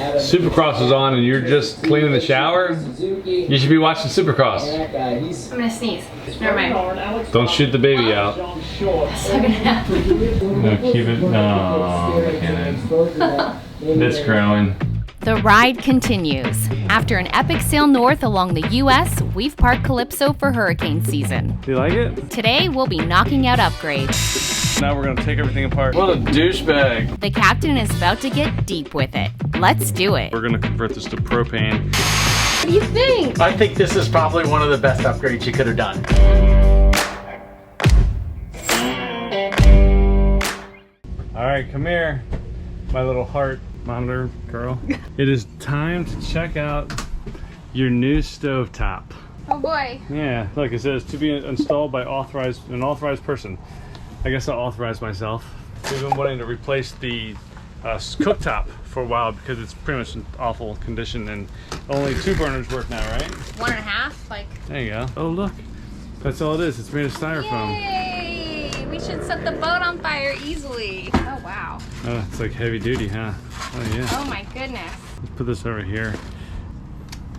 Supercross is on and you're just cleaning the shower, you should be watching Supercross. I'm gonna sneeze. Never mind. Don't shoot the baby out. That's not gonna happen. No, keep it. No, it's growing. The ride continues. After an epic sail north along the U.S., we've parked Calypso for hurricane season. Do you like it? Today, we'll be knocking out upgrades. Now we're gonna take everything apart. What a douchebag. The captain is about to get deep with it. Let's do it. We're gonna convert this to propane. What do you think? I think this is probably one of the best upgrades you could have done. All right, come here, my little heart monitor girl. It is time to check out your new stovetop. Oh boy. Yeah, look, it says to be installed by an authorized person. I guess I'll authorize myself. We've been wanting to replace the cooktop for a while because it's pretty much in awful condition and only 2 burners work now, right? 1.5, like. There you go. Oh look, that's all it is. It's made of styrofoam. Yay! We should set the boat on fire easily. Oh wow. Oh, it's like heavy duty, huh? Oh yeah. Oh my goodness. Let's put this over here.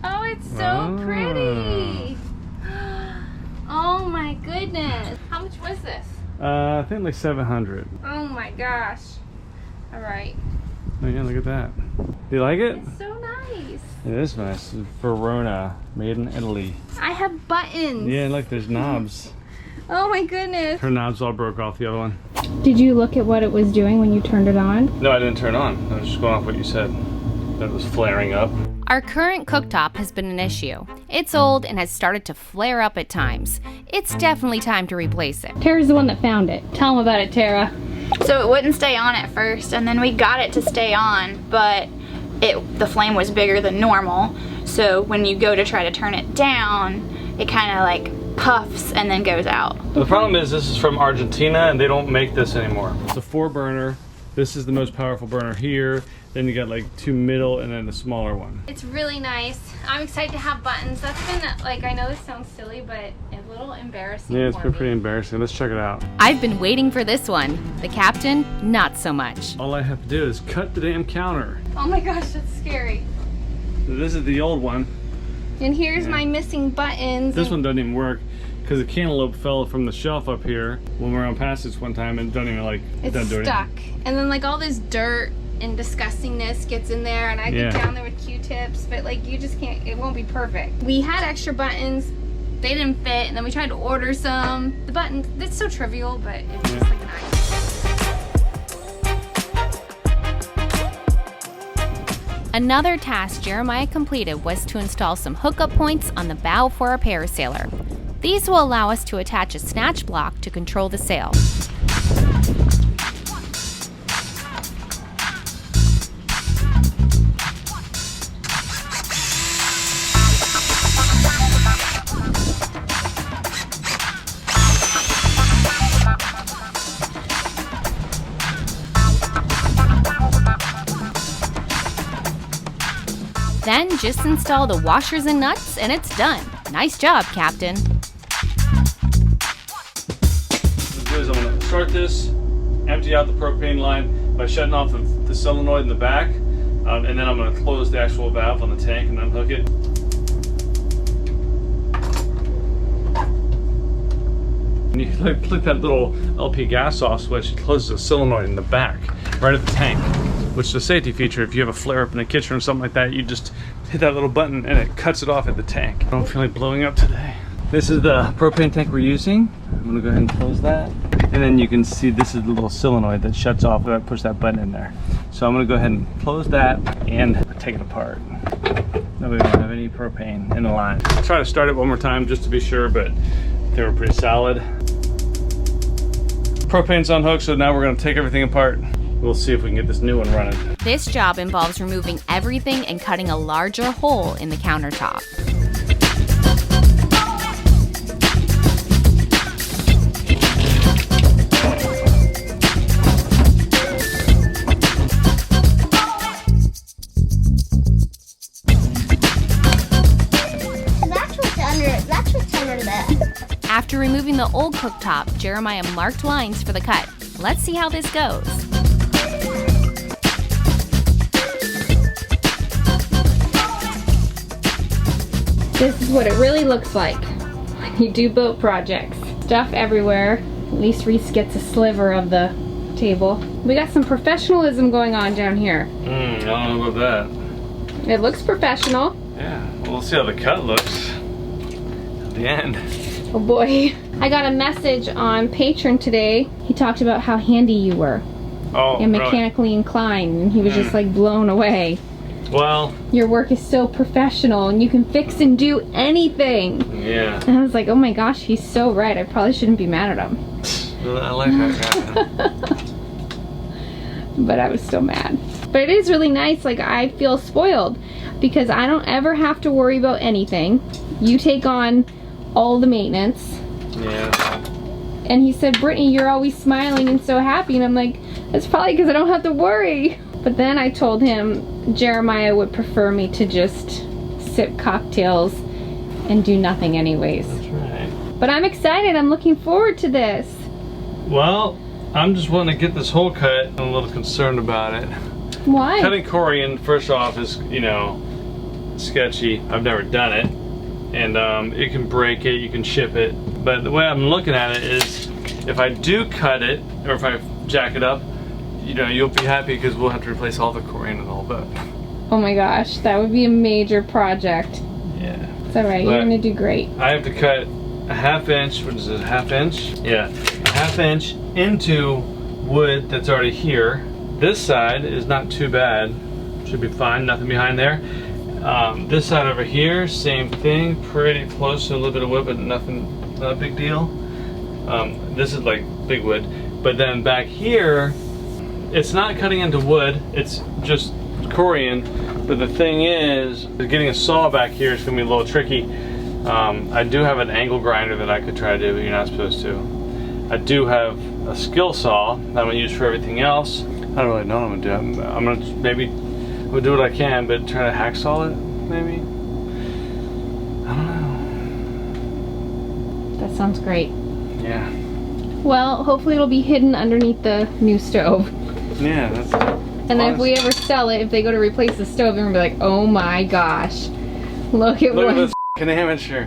Oh, it's so pretty. Oh my goodness. How much was this? I think like 700. Oh my gosh. All right. Oh yeah, look at that. Do you like it? It's so nice. It is nice. Verona, made in Italy. I have buttons. Yeah, look, there's knobs. Oh my goodness. Her knobs all broke off the other one. Did you look at what it was doing when you turned it on? No, I didn't turn on. I was just going off what you said. That it was flaring up. Our current cooktop has been an issue. It's old and has started to flare up at times. It's definitely time to replace it. Tara's the one that found it. Tell them about it, Tara. So it wouldn't stay on at first, and then we got it to stay on, but the flame was bigger than normal. So when you go to try to turn it down, it kind of like puffs and then goes out. The problem is this is from Argentina and they don't make this anymore. It's a 4 burner. This is the most powerful burner here. Then you got like 2 middle and then the smaller one. It's really nice. I'm excited to have buttons. That's been like, I know this sounds silly, but a little embarrassing. Yeah, it's for been me. pretty embarrassing. Let's check it out. I've been waiting for this one. The captain, not so much. All I have to do is cut the damn counter. Oh my gosh, that's scary. So this is the old one. And here's my missing buttons. This one doesn't even work because the cantaloupe fell from the shelf up here when we were on passage one time and doesn't even like, It's doesn't do stuck. anything. And then like all this dirt and disgustingness gets in there, and I get down there with Q-tips, but like you just can't, it won't be perfect. We had extra buttons, they didn't fit, and then we tried to order some. The buttons, it's so trivial, but it's just like nice. Another task Jeremiah completed was to install some hookup points on the bow for our parasailer. These will allow us to attach a snatch block to control the sail. Then just install the washers and nuts and it's done. Nice job, Captain. What I'm gonna do is I'm gonna start this, empty out the propane line by shutting off the solenoid in the back, and then I'm gonna close the actual valve on the tank and unhook it. And you click that little LP gas off switch, it closes the solenoid in the back, right at the tank, which is a safety feature. If you have a flare up in the kitchen or something like that, you just hit that little button and it cuts it off at the tank. I don't feel like blowing up today. This is the propane tank we're using. I'm gonna go ahead and close that. And then you can see this is the little solenoid that shuts off when I push that button in there. So I'm gonna go ahead and close that and take it apart. That way we don't have any propane in the line. I'll try to start it one more time just to be sure, but they were pretty solid. Propane's unhooked, so now we're gonna take everything apart. We'll see if we can get this new one running. This job involves removing everything and cutting a larger hole in the countertop. That's what's under there. After removing the old cooktop, Jeremiah marked lines for the cut. Let's see how this goes. This is what it really looks like when you do boat projects. Stuff everywhere. At least Reese gets a sliver of the table. We got some professionalism going on down here. I don't know about that. It looks professional. Yeah, well, we'll see how the cut looks at the end. Oh boy. I got a message on Patreon today. He talked about how handy you were. Oh, and mechanically inclined, and he was just like blown away. Well, your work is so professional and you can fix and do anything. Yeah. And I was like, oh my gosh, he's so right. I probably shouldn't be mad at him. I like that guy. But I was still mad. But it is really nice. Like, I feel spoiled because I don't ever have to worry about anything. You take on all the maintenance. Yeah. And he said, Brittany, you're always smiling and so happy. And I'm like, that's probably because I don't have to worry. But then I told him Jeremiah would prefer me to just sip cocktails and do nothing anyways. That's right. But I'm excited. I'm looking forward to this. Well, I'm just wanting to get this hole cut. I'm a little concerned about it. Why? Cutting corian, first off, is, you know, sketchy. I've never done it. And it can break it, you can ship it. But the way I'm looking at it is, if I do cut it, or if I jack it up, you know, you'll be happy because we'll have to replace all the corian in the whole boat. Oh my gosh, that would be a major project. Yeah. It's alright, you're gonna do great. I have to cut a ½ inch, what is it, ½ inch? Yeah, a ½ inch into wood that's already here. This side is not too bad. Should be fine, nothing behind there. This side over here, same thing, pretty close to a little bit of wood, but nothing, not a big deal. This is like big wood. But then back here, it's not cutting into wood, it's just corian. But the thing is, getting a saw back here is gonna be a little tricky. I do have an angle grinder that I could try to do, but you're not supposed to. I do have a skill saw that I'm gonna use for everything else. I don't really know what I'm gonna do. I'm gonna maybe I'll do what I can, but try to hacksaw it, maybe? I don't know. That sounds great. Yeah. Well, hopefully it'll be hidden underneath the new stove. Yeah, that's And then if we ever sell it, if they go to replace the stove, they're gonna be like, oh my gosh. Look at this f***ing amateur.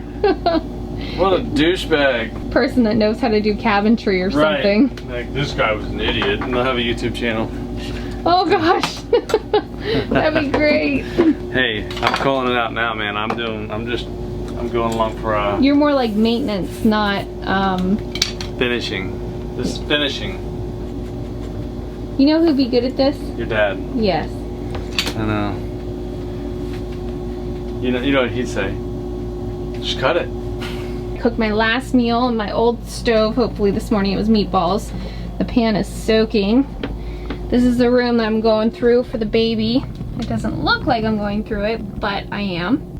What a douchebag. Person that knows how to do cabinetry or something. Like, this guy was an idiot, and they'll have a YouTube channel. Oh gosh. That'd be great. Hey, I'm calling it out now, man. I'm going along for You're more like maintenance, not finishing. This is finishing. You know who'd be good at this? Your dad. Yes. I know. You know what he'd say? Just cut it. Cooked my last meal on my old stove. Hopefully this morning it was meatballs. The pan is soaking. This is the room that I'm going through for the baby. It doesn't look like I'm going through it, but I am.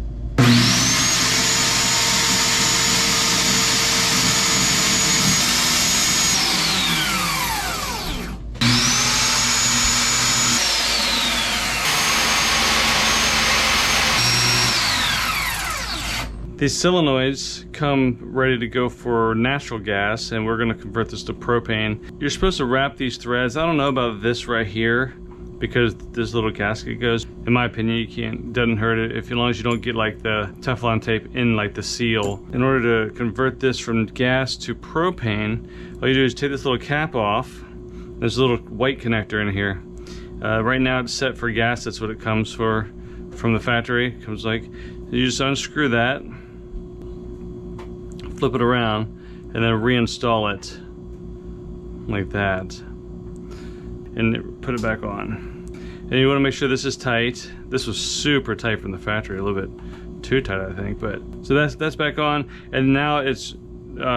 These solenoids come ready to go for natural gas, and we're going to convert this to propane. You're supposed to wrap these threads. I don't know about this right here because this little gasket goes. In my opinion, you can't, doesn't hurt it as long as you don't get like the Teflon tape in like the seal. In order to convert this from gas to propane, all you do is take this little cap off. There's a little white connector in here. Right now it's set for gas. That's what it comes for from the factory. It comes like, you just unscrew that, flip it around, and then reinstall it like that, and put it back on. And you want to make sure this is tight. This was super tight from the factory, a little bit too tight, I think. But so that's back on, and now it's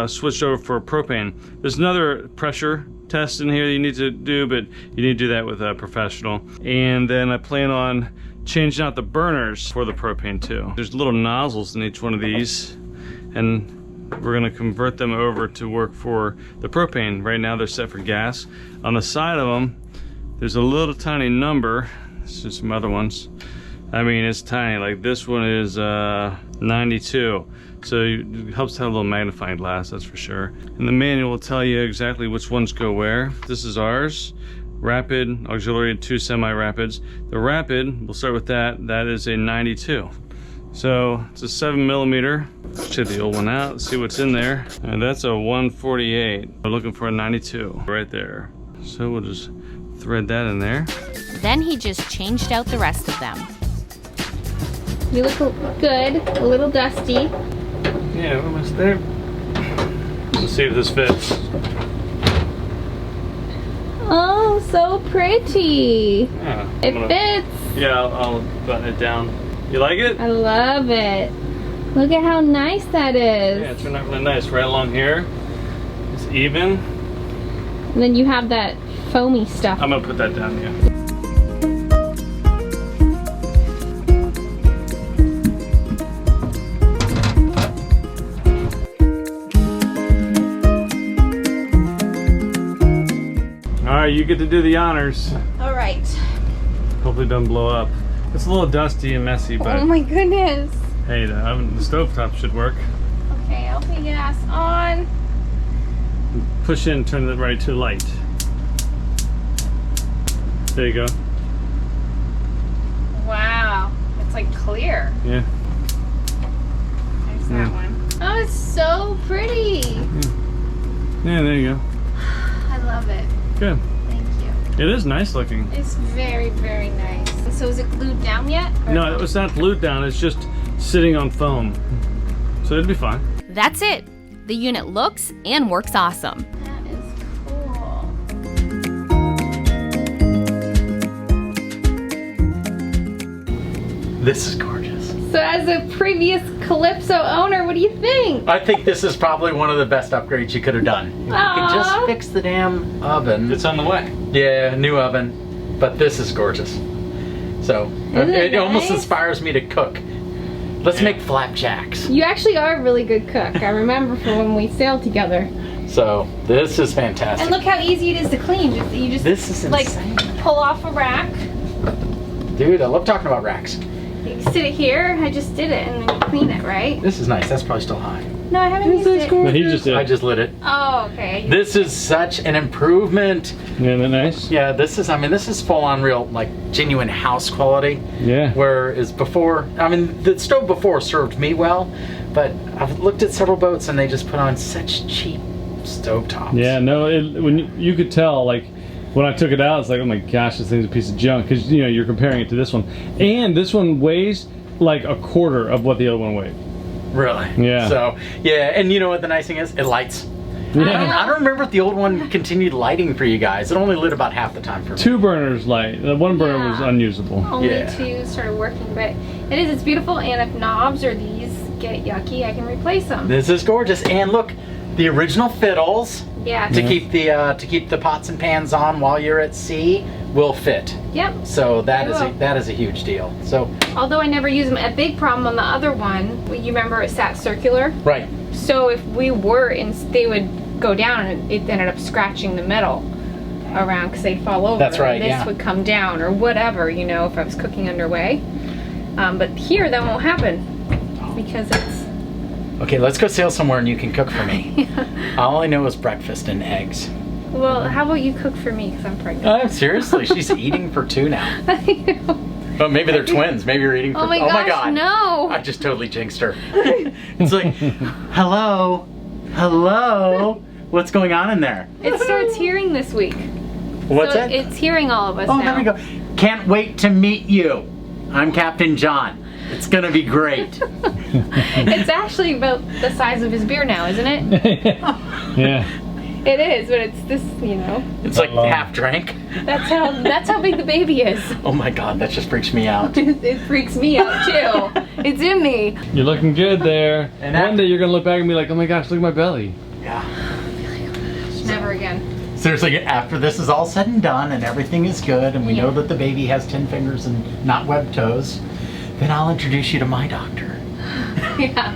switched over for propane. There's another pressure test in here that you need to do, but you need to do that with a professional. And then I plan on changing out the burners for the propane too. There's little nozzles in each one of these, and we're gonna convert them over to work for the propane. Right now they're set for gas. On the side of them, there's a little tiny number. This is some other ones. I mean, it's tiny. Like this one is 92. So it helps to have a little magnifying glass, that's for sure. And the manual will tell you exactly which ones go where. This is ours. Rapid, auxiliary, 2 semi-rapids. The rapid, we'll start with that. That is a 92. So it's a 7mm. Let's check the old one out, see what's in there. And that's a 148. We're looking for a 92 right there. So we'll just thread that in there. Then he just changed out the rest of them. You look good, a little dusty. Yeah, we're almost there. Let's see if this fits. Oh, so pretty. Yeah, It fits. Yeah, I'll button it down. You like it? I love it. Look at how nice that is. Yeah, it turned out really nice. Right along here. It's even. And then you have that foamy stuff. I'm gonna put that down, yeah. Alright, you get to do the honors. All right. Hopefully it doesn't blow up. It's a little dusty and messy, but Oh my goodness. hey, the stovetop should work. Okay, LP gas on. Push in, turn it right to light. There you go. Wow. It's like clear. Yeah. There's that one. Oh, it's so pretty. Yeah, there you go. I love it. Good. Thank you. It is nice looking. It's very, very nice. So is it glued down yet? Or No, it's not glued down, it's just sitting on foam. So it'll be fine. That's it. The unit looks and works awesome. That is cool. This is gorgeous. So as a previous Calypso owner, what do you think? I think this is probably one of the best upgrades you could have done. You could just Aw. fix the damn oven. It's on the way. Yeah, new oven. But this is gorgeous. So Isn't it it almost nice? inspires me to cook. Let's make flapjacks. You actually are a really good cook. I remember from when we sailed together. So this is fantastic. And look how easy it is to clean. You just This is like insane. pull off a rack. Dude, I love talking about racks. You sit it here. I just did it, and then you clean it, right? This is nice. That's probably still high. No, I haven't used it. But he just did. I just lit it. Oh, okay. This is such an improvement. Isn't that nice? Yeah, this is, I mean, this is full on real, like, genuine house quality. Yeah. Whereas before, I mean, the stove before served me well, but I've looked at several boats and they just put on such cheap stovetops. Yeah, no, when you could tell, like, when I took it out, it's like, oh my gosh, this thing's a piece of junk. Because, you know, you're comparing it to this one. And this one weighs like a quarter of what the other one weighed. Really? Yeah. So, yeah, and you know what the nice thing is? It lights. Yeah. I don't remember if the old one continued lighting for you guys. It only lit about half the time for me. 2 burners light. The 1 burner was Yeah. unusable. Only Yeah. 2 started working, but it's beautiful. And if knobs or these get yucky, I can replace them. This is gorgeous. And look, the original fiddles Yeah. to keep the pots and pans on while you're at sea will fit. Yep. So that They is will. that is a huge deal. So Although I never use them. A big problem on the other one, you remember it sat circular. right. So if we were in, they would go down and it ended up scratching the metal around because they'd fall over. That's right, And this yeah. would come down or whatever, you know, if I was cooking underway. But here that won't happen because it's. Okay, let's go sail somewhere and you can cook for me. All I know is breakfast and eggs. Well, how about you cook for me because I'm pregnant? Seriously, she's eating for 2 now. Oh, maybe they're twins. Maybe you're eating for. Oh my my gosh, God! no. I just totally jinxed her. It's like, hello, hello. What's going on in there? It starts hearing this week. What's so that? It's hearing all of us Oh, now. there we go. Can't wait to meet you. I'm Captain John. It's gonna be great. It's actually about the size of his beer now, isn't it? Yeah. It is, but it's this, you know. It's like half drank. That's how big the baby is. Oh my God, that just freaks me out. It freaks me out too. It's in me. You're looking good there. And One day you're going to look back and be like, oh my gosh, look at my belly. Yeah. Never again. Seriously, after this is all said and done and everything is good and we know Yeah. that the baby has 10 fingers and not webbed toes, then I'll introduce you to my doctor. Yeah.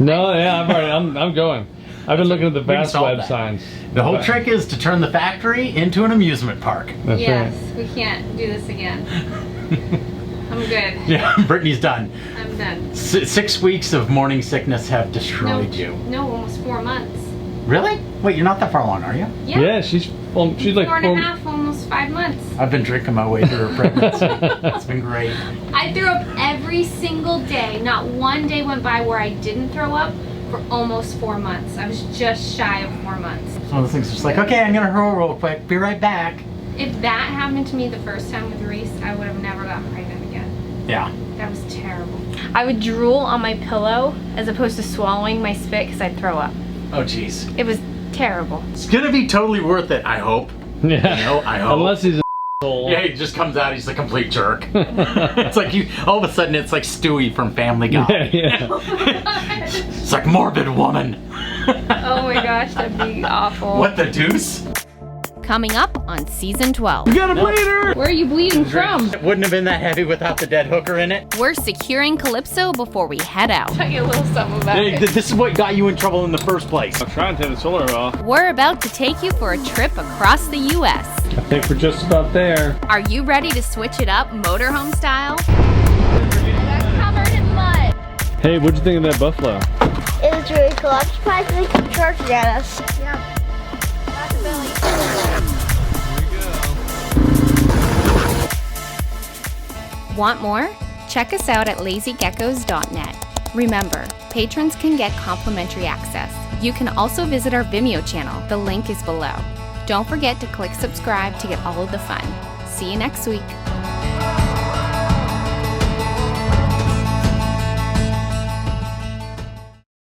No, yeah, I'm going. I've been looking at the We can Bass solve Web that. signs. The whole trick is to turn the factory into an amusement park. That's Yes, right. we can't do this again. I'm good. Yeah, Brittany's done. I'm done. 6 weeks of morning sickness have destroyed you. No, almost 4 months. Really? Wait, you're not that far along, are you? Yeah. Yeah, she's like 4 and a half, almost 5 months. I've been drinking my way through a pregnancy. It's been great. I threw up every single day. Not one day went by where I didn't throw up for almost 4 months. I was just shy of 4 months. It's one of those things just like, okay, I'm gonna hurl real quick, be right back. If that happened to me the first time with Reese, I would have never gotten pregnant again. Yeah. That was terrible. I would drool on my pillow as opposed to swallowing my spit because I'd throw up. Oh, jeez. It was terrible. It's gonna be totally worth it, I hope. Yeah. You know, I hope. Unless he's an asshole. Yeah, he just comes out, he's a complete jerk. It's like you, all of a sudden it's like Stewie from Family Guy. Yeah. It's like morbid woman. Oh my gosh, that'd be awful. What the deuce? Coming up on season 12. You got a bleeder! Where are you bleeding from? It wouldn't have been that heavy without the dead hooker in it. We're securing Calypso before we head out. Tell you a little something about Hey, it. this is what got you in trouble in the first place. I'm trying to take the solar off. We're about to take you for a trip across the U.S. I think we're just about there. Are you ready to switch it up motorhome style? Covered in mud. Hey, what'd you think of that buffalo? It was really cool. I'm surprised they keep charging at us. Want more? Check us out at lazygeckos.net. Remember, patrons can get complimentary access. You can also visit our Vimeo channel. The link is below. Don't forget to click subscribe to get all of the fun. See you next week.